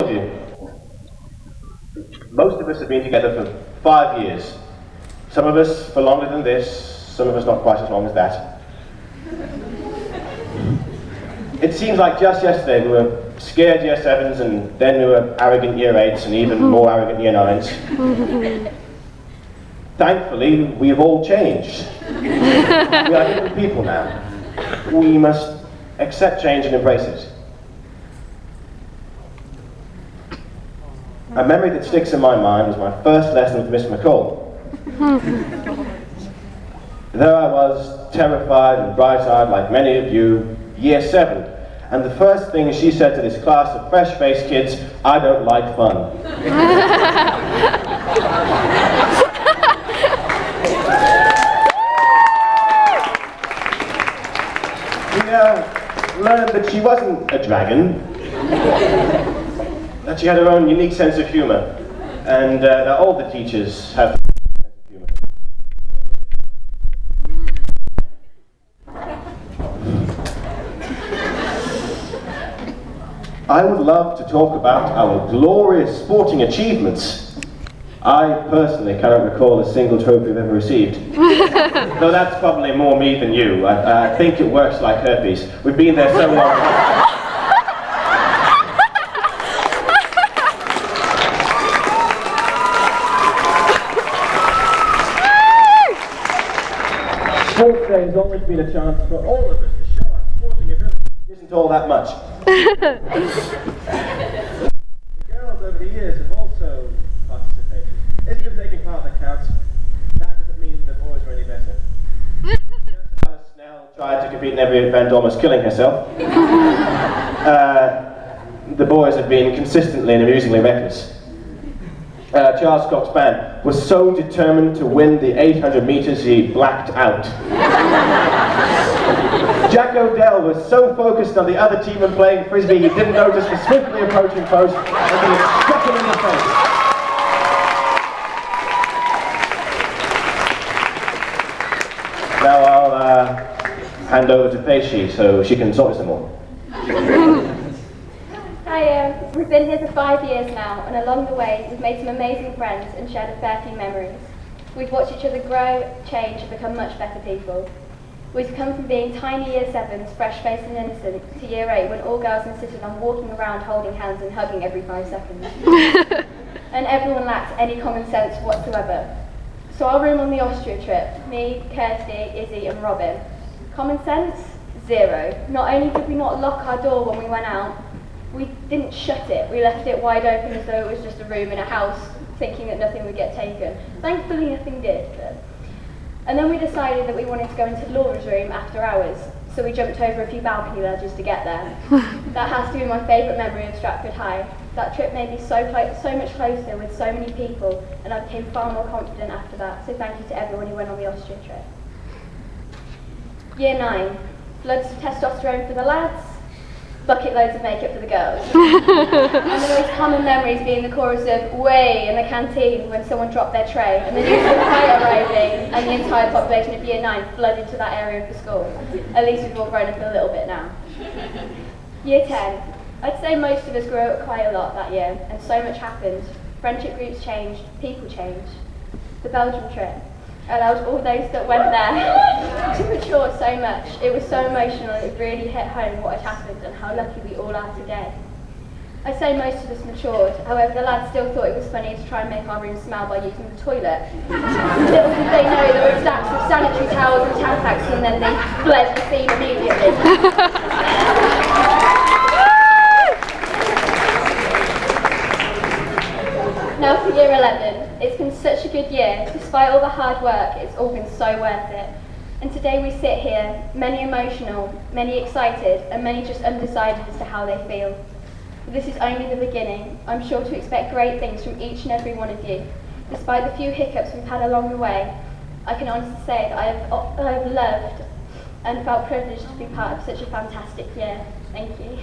of you. Most of us have been together for 5 years. Some of us for longer than this, some of us not quite as long as that. It seems like just yesterday we were scared year 7s, and then we were arrogant year 8s, and even more arrogant year 9s. Thankfully, we have all changed. We are different people now. We must accept change and embrace it. A memory that sticks in my mind was my first lesson with Miss McCall. There I was, terrified and bright-eyed like many of you, year 7, and the first thing she said to this class of fresh-faced kids, "I don't like fun." We learned that she wasn't a dragon, that she had her own unique sense of humour, and that all the teachers have a sense of humour. I would love to talk about our glorious sporting achievements. I personally cannot recall a single trophy we've ever received. Though that's probably more me than you. I think it works like herpes. We've been there so long. Sports Day has always been a chance for all of us to show our sporting ability. It isn't all that much. The girls over the years have also participated. Isn't it taking part that counts? That doesn't mean the boys are any better. Alice Snell tried to compete in every event, almost killing herself. The boys have been consistently and amusingly reckless. Charles Cox's band was so determined to win the 800 metres he blacked out. Jack O'Dell was so focused on the other team and playing frisbee he didn't notice the swiftly approaching post until it struck him in the face. Now I'll hand over to Paisley so she can talk some more. Hi, we've been here for 5 years now, and along the way we've made some amazing friends and shared a fair few memories. We've watched each other grow, change, and become much better people. We've come from being tiny year 7s, fresh-faced and innocent, to year 8 when all girls insisted on walking around holding hands and hugging every 5 seconds. And everyone lacked any common sense whatsoever. So our room on the Austria trip, me, Kirsty, Izzy and Robin. Common sense? Zero. Not only did we not lock our door when we went out, we didn't shut it. We left it wide open as though it was just a room in a house, thinking that nothing would get taken. Thankfully nothing did. And then we decided that we wanted to go into Laura's room after hours, so we jumped over a few balcony ledges to get there. That has to be my favourite memory of Stratford High. That trip made me so much closer with so many people, and I became far more confident after that, so thank you to everyone who went on the Austria trip. Year 9, loads of testosterone for the lads, bucket loads of makeup for the girls. And the most common memories being the chorus of "Way" in the canteen when someone dropped their tray, and the news of the fire arriving, and the entire population of year 9 flooded to that area of the school. At least we've all grown up a little bit now. Year 10. I'd say most of us grew up quite a lot that year, and so much happened. Friendship groups changed, people changed. The Belgium trip allowed all those that went there to mature so much. It was so emotional, and it really hit home what had happened and how lucky we all are today. I say most of us matured, however the lads still thought it was funny to try and make our room smell by using the toilet. Little did they know there were stacks of sanitary towels and Tampax, and then they fled the scene immediately. Now for year 11, it's been such a good year. Despite all the hard work, it's all been so worth it. And today we sit here, many emotional, many excited, and many just undecided as to how they feel. But this is only the beginning. I'm sure to expect great things from each and every one of you. Despite the few hiccups we've had along the way, I can honestly say that I've loved and felt privileged to be part of such a fantastic year. Thank you.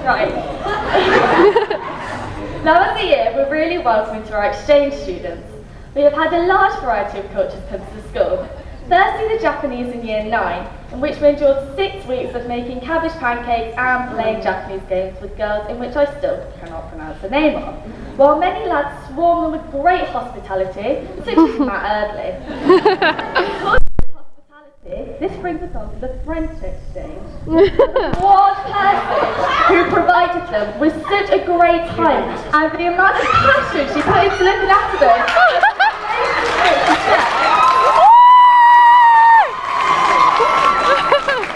Right. Now as a year, we're really welcoming to our exchange students. We have had a large variety of cultures come to the school. Firstly, the Japanese in Year 9, in which we endured 6 weeks of making cabbage pancakes and playing Japanese games with girls in which I still cannot pronounce the name of, while many lads swarmed them with great hospitality, such as Matt Erdley. This brings us on to the French exchange. One person who provided them with such a great time, and the amount of passion she put into looking after them.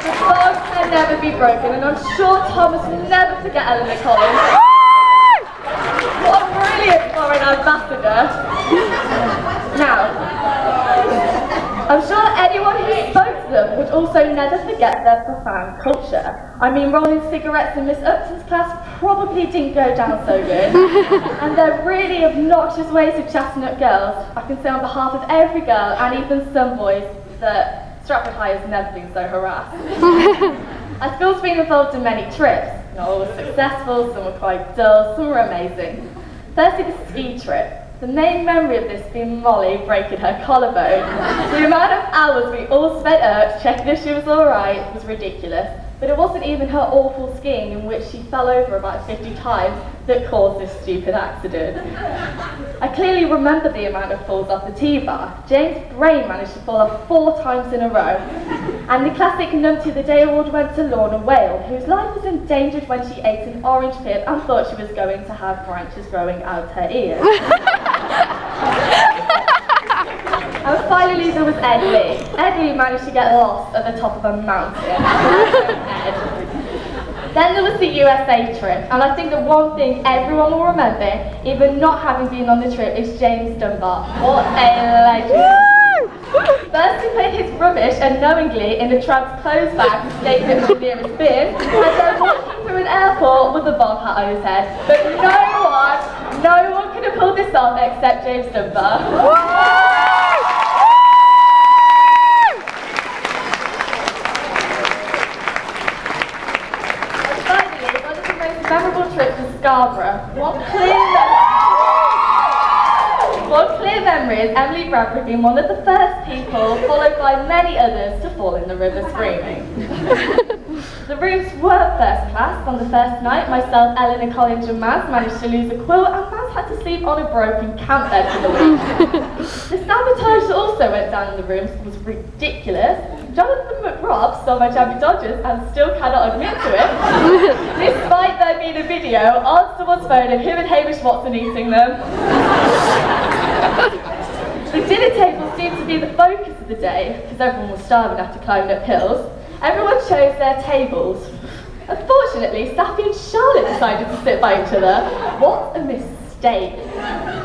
The bond can never be broken, and I'm sure Thomas will never forget Eleanor Collins. What a brilliant foreign ambassador. Now, I'm sure anyone who spoke to them would also never forget their profound culture. I mean, rolling cigarettes in Miss Upton's class probably didn't go down so good. And their really obnoxious ways of chatting up girls, I can say on behalf of every girl, and even some boys, that Stratford High has never been so harassed. Our school's been involved in many trips. Not all were successful, some were quite dull, some were amazing. Firstly, the ski trip. The main memory of this being Molly breaking her collarbone. The amount of hours we all spent out checking if she was alright was ridiculous, but it wasn't even her awful skiing, in which she fell over about 50 times, that caused this stupid accident. I clearly remember the amount of falls off the T-bar. James' brain managed to fall off 4 times in a row. And the classic Numpty of the Day award went to Lorna Whale, whose life was endangered when she ate an orange pip and thought she was going to have branches growing out her ears. And finally there was Ed Lee. Ed Lee managed to get lost at the top of a mountain. Then there was the USA trip, and I think the one thing everyone will remember, even not having been on the trip, is James Dunbar. What a legend! First he put his rubbish unknowingly in a tramp's clothes bag and staked it to the nearest bin, and then walking through an airport with a bomb hat on his head. But no one could have pulled this off except James Dunbar. Memorable trip to Scarborough. One clear memory is Emily Bradbury being one of the first people, followed by many others, to fall in the river screaming. The rooms were first class. On the first night, myself, Eleanor Collins and Maz managed to lose a quilt, and Maz had to sleep on a broken camp bed for the week. The sabotage that also went down in the rooms was ridiculous. Jonathan McRobb saw my Jammy Dodgers and still cannot admit to it, despite there being a video on someone's phone of him and Hamish Watson eating them. The dinner table seemed to be the focus of the day, because everyone was starving after climbing up hills. Everyone chose their tables. Unfortunately, Sappy and Charlotte decided to sit by each other. What a mistake.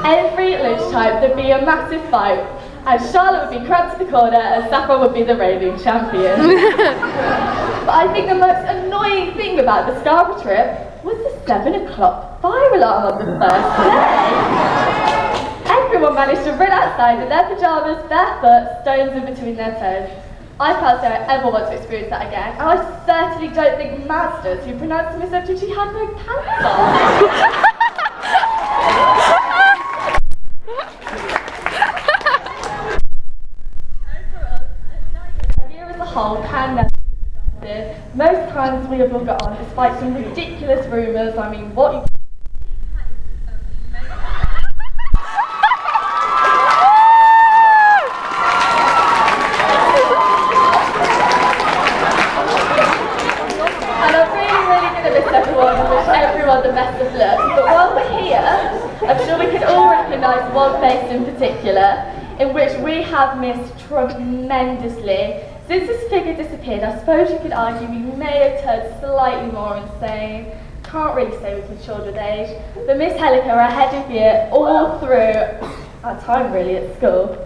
Every lunchtime there'd be a massive fight, and Charlotte would be cramped to the corner and Sappho would be the reigning champion. But I think the most annoying thing about the Scarborough trip was the 7 o'clock fire alarm on the first day. Everyone managed to run outside in their pyjamas, barefoot, stones in between their toes. I can't say I ever want to experience that again, and I certainly don't think Maz does, who pronounced to herself that she had no pants on. The year as a whole can never be exhausted. Most times we have all got on, despite some ridiculous rumours. I mean, what you the best of luck, but while we're here, I'm sure we can all recognise one face in particular, in which we have missed tremendously. Since this figure disappeared, I suppose you could argue we may have turned slightly more insane. Can't really say we've matured with age, but Miss Helliker, ahead of year, all through our time really at school.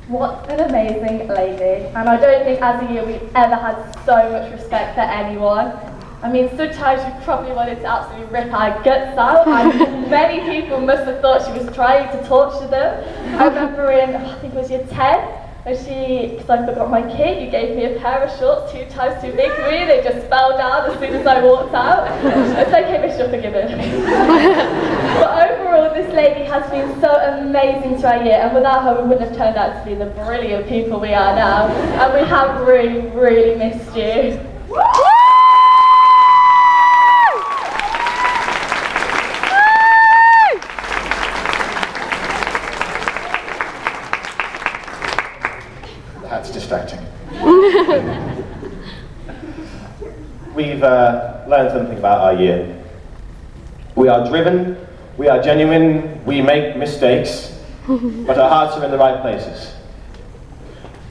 What an amazing lady, and I don't think as a year we've ever had so much respect for anyone. I mean, sometimes we probably wanted to absolutely rip our guts out, and many people must have thought she was trying to torture them. I remember in, I think it was year 10, when because I forgot my kit, you gave me a pair of shorts 2 times too big for me, they just fell down as soon as I walked out. It's okay, Miss, you're forgiven. But overall, this lady has been so amazing to our year, and without her we wouldn't have turned out to be the brilliant people we are now. And we have really, really missed you. That's distracting. We've learned something about our year. We are driven, we are genuine, we make mistakes, but our hearts are in the right places.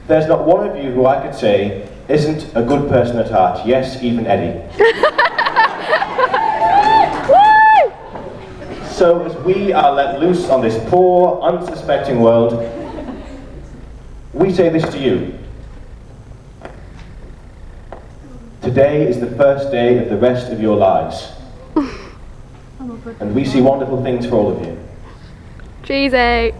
There's not one of you who I could say isn't a good person at heart. Yes, even Eddie. So as we are let loose on this poor, unsuspecting world, we say this to you. Today is the first day of the rest of your lives. And we see wonderful things for all of you. Cheesy.